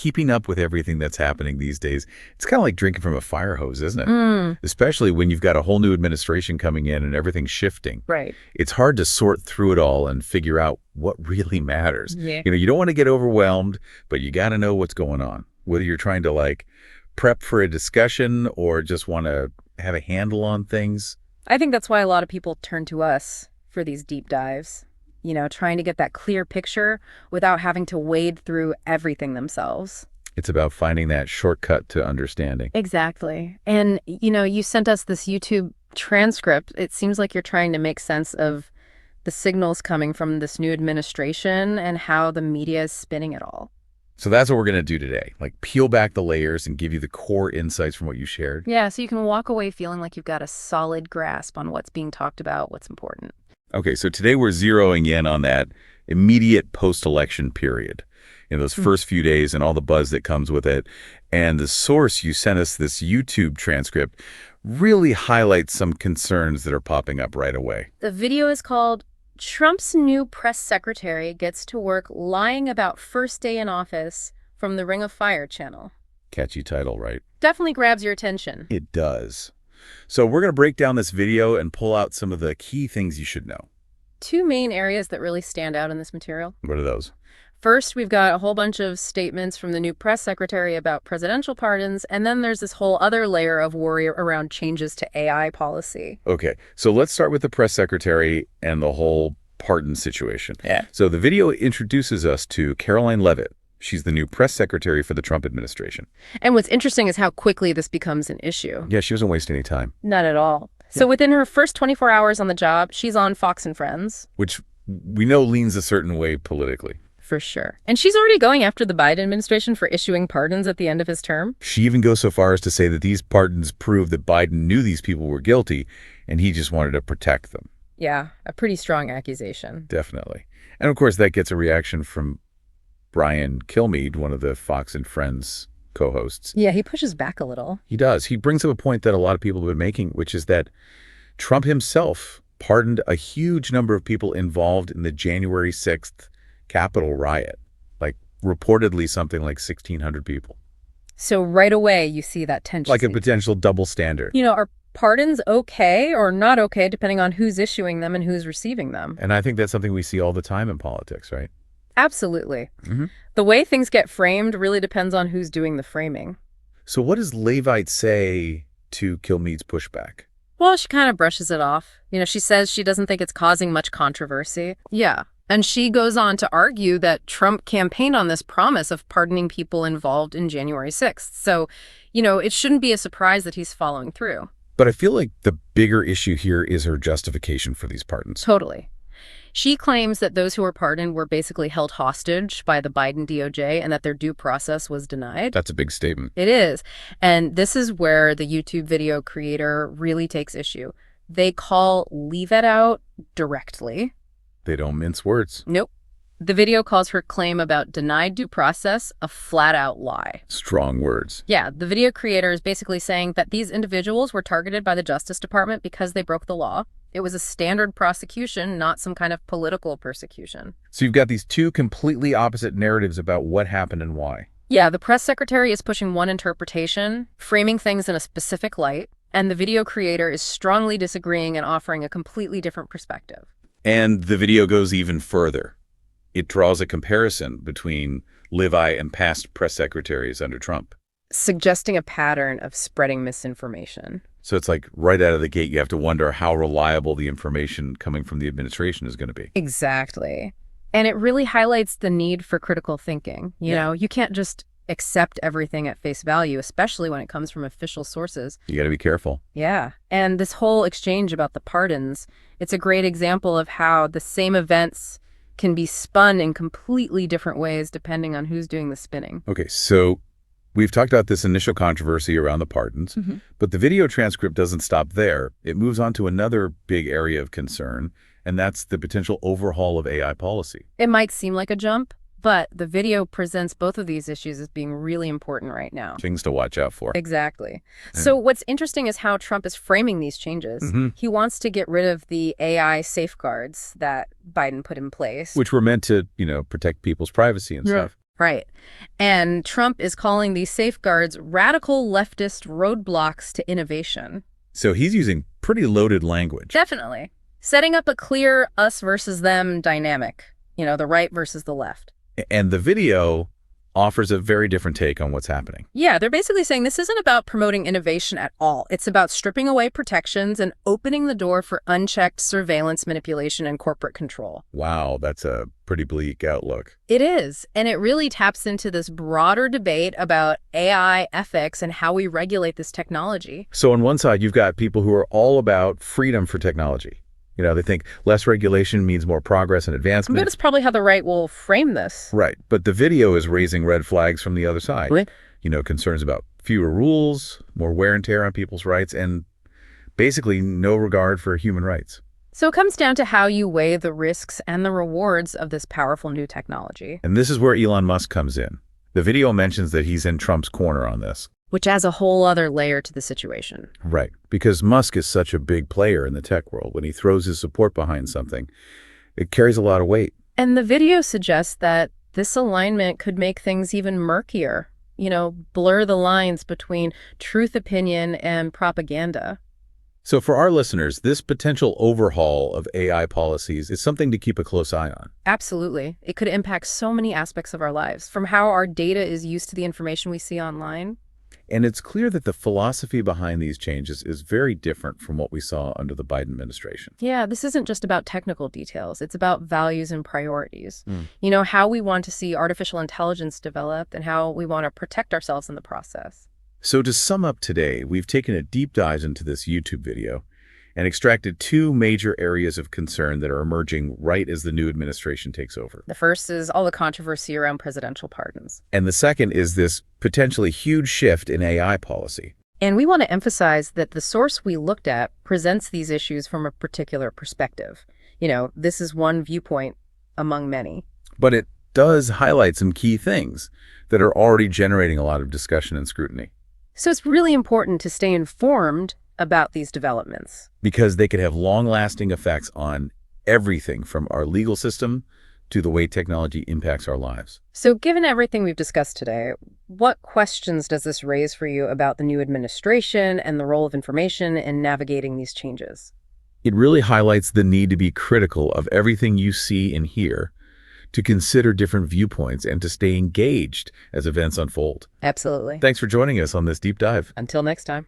keeping up with everything that's happening these days, it's kind of like drinking from a fire hose, isn't it? Especially when you've got a whole new administration coming in and everything's shifting. Right. It's hard to sort through it all and figure out what really matters. Yeah. You don't want to get overwhelmed, but you got to know what's going on. Whether you're trying to like prep for a discussion or just want to have a handle on things. I think that's why a lot of people turn to us for these deep dives. Trying to get that clear picture without having to wade through everything themselves. It's about finding that shortcut to understanding. Exactly. And, you sent us this YouTube transcript. It seems like you're trying to make sense of the signals coming from this new administration and how the media is spinning it all. So that's what we're going to do today, like peel back the layers and give you the core insights from what you shared. Yeah, so you can walk away feeling like you've got a solid grasp on what's being talked about, what's important. Okay, so today we're zeroing in on that immediate post-election period, those first few days and all the buzz that comes with it. And the source you sent us, this YouTube transcript, really highlights some concerns that are popping up right away. The video is called Trump's New Press Secretary Gets to Work Lying About First Day in Office from the Ring of Fire channel. Catchy title, right? Definitely grabs your attention. It does. So we're going to break down this video and pull out some of the key things you should know. Two main areas that really stand out in this material. What are those? First, we've got a whole bunch of statements from the new press secretary about presidential pardons, and then there's this whole other layer of worry around changes to AI policy. Okay, so let's start with the press secretary and the whole pardon situation. Yeah. So the video introduces us to Karoline Leavitt. She's the new press secretary for the Trump administration. And what's interesting is how quickly this becomes an issue. Yeah, she doesn't waste any time. Not at all. So within her first 24 hours on the job, she's on Fox and Friends. Which we know leans a certain way politically. For sure. And she's already going after the Biden administration for issuing pardons at the end of his term. She even goes so far as to say that these pardons prove that Biden knew these people were guilty and he just wanted to protect them. Yeah, a pretty strong accusation. Definitely. And of course, that gets a reaction from Brian Kilmeade, one of the Fox and Friends co-hosts. Yeah, he pushes back a little. He does. He brings up a point that a lot of people have been making, which is that Trump himself pardoned a huge number of people involved in the January 6th Capitol riot, like reportedly something like 1,600 people. So right away, you see that tension. Like a potential double standard. Are pardons okay or not okay, depending on who's issuing them and who's receiving them? And I think that's something we see all the time in politics, right? Absolutely. Mm-hmm. The way things get framed really depends on who's doing the framing. So what does Leavitt say to Kilmeade's pushback? Well, she kind of brushes it off. She says she doesn't think it's causing much controversy. Yeah. And she goes on to argue that Trump campaigned on this promise of pardoning people involved in January 6th. So, it shouldn't be a surprise that he's following through. But I feel like the bigger issue here is her justification for these pardons. Totally. She claims that those who were pardoned were basically held hostage by the Biden DOJ and that their due process was denied. That's a big statement. It is. And this is where the YouTube video creator really takes issue. They call Leavitt out directly. They don't mince words. Nope. The video calls her claim about denied due process a flat-out lie. Strong words. Yeah, the video creator is basically saying that these individuals were targeted by the Justice Department because they broke the law. It was a standard prosecution, not some kind of political persecution. So you've got these two completely opposite narratives about what happened and why. Yeah, the press secretary is pushing one interpretation, framing things in a specific light, and the video creator is strongly disagreeing and offering a completely different perspective. And the video goes even further. It draws a comparison between Leavitt and past press secretaries under Trump, suggesting a pattern of spreading misinformation. So it's like right out of the gate, you have to wonder how reliable the information coming from the administration is going to be. Exactly. And it really highlights the need for critical thinking. You can't just accept everything at face value, especially when it comes from official sources. You got to be careful. Yeah. And this whole exchange about the pardons, it's a great example of how the same events can be spun in completely different ways depending on who's doing the spinning. Okay, so we've talked about this initial controversy around the pardons, but the video transcript doesn't stop there. It moves on to another big area of concern, and that's the potential overhaul of AI policy. It might seem like a jump, but the video presents both of these issues as being really important right now. Things to watch out for. Exactly. So what's interesting is how Trump is framing these changes. He wants to get rid of the AI safeguards that Biden put in place. Which were meant to, protect people's privacy and stuff. Right. And Trump is calling these safeguards radical leftist roadblocks to innovation. So he's using pretty loaded language. Definitely. Setting up a clear us versus them dynamic, the right versus the left. And the video offers a very different take on what's happening. Yeah, they're basically saying this isn't about promoting innovation at all. It's about stripping away protections and opening the door for unchecked surveillance, manipulation, and corporate control. Wow, that's a pretty bleak outlook. It is, and it really taps into this broader debate about AI ethics and how we regulate this technology. So on one side, you've got people who are all about freedom for technology. They think less regulation means more progress and advancement. But it's probably how the right will frame this. Right. But the video is raising red flags from the other side. Really? Concerns about fewer rules, more wear and tear on people's rights, and basically no regard for human rights. So it comes down to how you weigh the risks and the rewards of this powerful new technology. And this is where Elon Musk comes in. The video mentions that he's in Trump's corner on this. Which adds a whole other layer to the situation. Right. Because Musk is such a big player in the tech world. When he throws his support behind something, it carries a lot of weight. And the video suggests that this alignment could make things even murkier, blur the lines between truth opinion and propaganda. So for our listeners, this potential overhaul of AI policies is something to keep a close eye on. Absolutely. It could impact so many aspects of our lives, from how our data is used to the information we see online. And it's clear that the philosophy behind these changes is very different from what we saw under the Biden administration. Yeah, this isn't just about technical details. It's about values and priorities. How we want to see artificial intelligence develop and how we want to protect ourselves in the process. So to sum up today, we've taken a deep dive into this YouTube video and extracted two major areas of concern that are emerging right as the new administration takes over. The first is all the controversy around presidential pardons. And the second is this potentially huge shift in AI policy. And we want to emphasize that the source we looked at presents these issues from a particular perspective. This is one viewpoint among many. But it does highlight some key things that are already generating a lot of discussion and scrutiny. So it's really important to stay informed about these developments. Because they could have long-lasting effects on everything from our legal system to the way technology impacts our lives. So given everything we've discussed today, what questions does this raise for you about the new administration and the role of information in navigating these changes? It really highlights the need to be critical of everything you see and hear, to consider different viewpoints, and to stay engaged as events unfold. Absolutely. Thanks for joining us on this deep dive. Until next time.